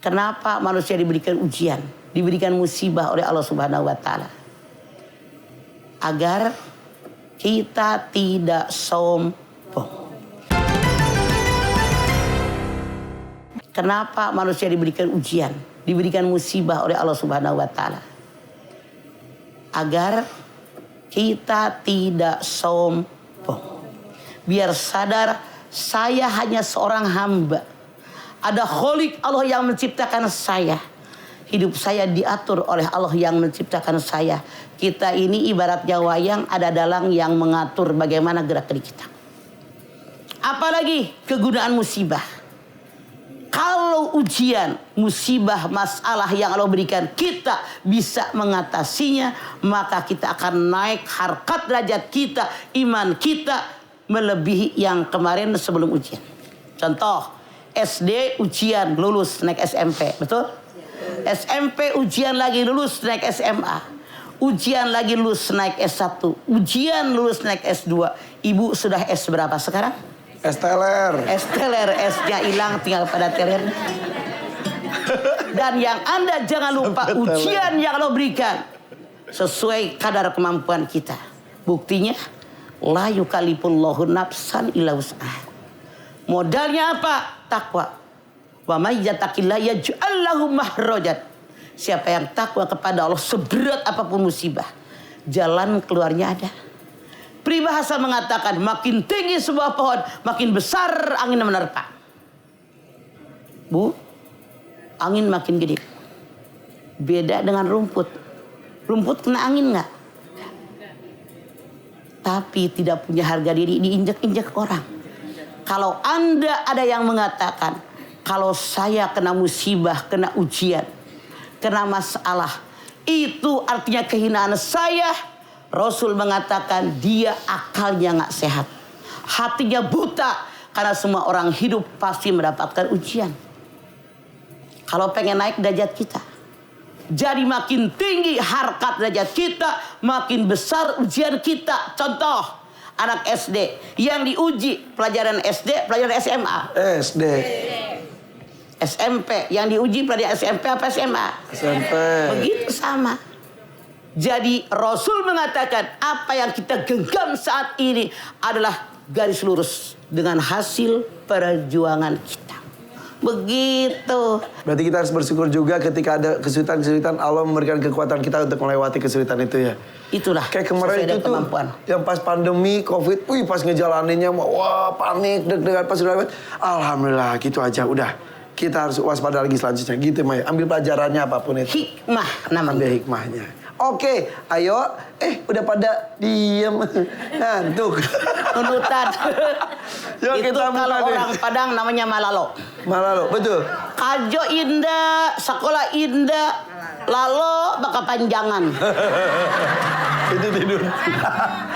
Kenapa manusia diberikan ujian, diberikan musibah oleh Allah Subhanahu wa taala? Agar kita tidak sombong. Kenapa manusia diberikan ujian, diberikan musibah oleh Allah Subhanahu wa taala? Agar kita tidak sombong. Biar sadar saya hanya seorang hamba. Ada Khalik Allah yang menciptakan saya. Hidup saya diatur oleh Allah yang menciptakan saya. Kita ini ibaratnya wayang, ada dalang yang mengatur bagaimana gerak-gerik kita. Apalagi kegunaan musibah. Kalau ujian, musibah, masalah yang Allah berikan, kita bisa mengatasinya, maka kita akan naik harkat derajat kita, iman kita melebihi yang kemarin sebelum ujian. Contoh, SD ujian lulus naik SMP, betul? SMP ujian lagi lulus naik SMA. Ujian lagi lulus naik S1. Ujian lulus naik S2. Ibu sudah S berapa sekarang? S-teler. S-teler, S-nya hilang tinggal pada teler. Dan yang Anda jangan lupa ujian yang Allah berikan sesuai kadar kemampuan kita. Buktinya la yukallifullahu nafsan illa wus'aha. Modalnya apa? Takwa. Wa may yattaqillaha yaj'al lahu makhrajan. Siapa yang takwa kepada Allah seberat apapun musibah, jalan keluarnya ada. Peribahasa mengatakan makin tinggi sebuah pohon, makin besar angin menerpa. Bu, angin makin gede. Beda dengan rumput. Rumput kena angin nggak? Tapi tidak punya harga diri, diinjak-injak orang. Kalau Anda ada yang mengatakan, kalau saya kena musibah, kena ujian, kena masalah, itu artinya kehinaan saya. Rasul mengatakan dia akalnya nggak sehat, hatinya buta, karena semua orang hidup pasti mendapatkan ujian. Kalau pengen naik derajat kita, jadi makin tinggi harkat derajat kita, makin besar ujian kita. Contoh, anak SD yang diuji pelajaran SD, pelajaran SMA. SD. SMP yang diuji pelajaran SMP apa SMA? SMP. Begitu sama. Jadi Rasul mengatakan apa yang kita genggam saat ini adalah garis lurus dengan hasil perjuangan kita. Begitu. Berarti kita harus bersyukur juga ketika ada kesulitan-kesulitan, Allah memberikan kekuatan kita untuk melewati kesulitan itu ya. Itulah kayak kemarin itu tuh yang pas pandemi Covid, pas ngejalaninnya wah panik, deg-degan pas udah alhamdulillah gitu aja udah. Kita harus waspada lagi selanjutnya gitu Maya. Ambil pelajarannya apapun itu. Hikmah namanya. Ambil hikmahnya. Oke, ayo. Udah pada diem. Ngantuk. Tunutan. Yuk, itu kita kalau nih. orang Padang namanya malalo. Malalo, betul. Kajo indah, sekolah indah, lalo bakal panjangan. Itu tidur.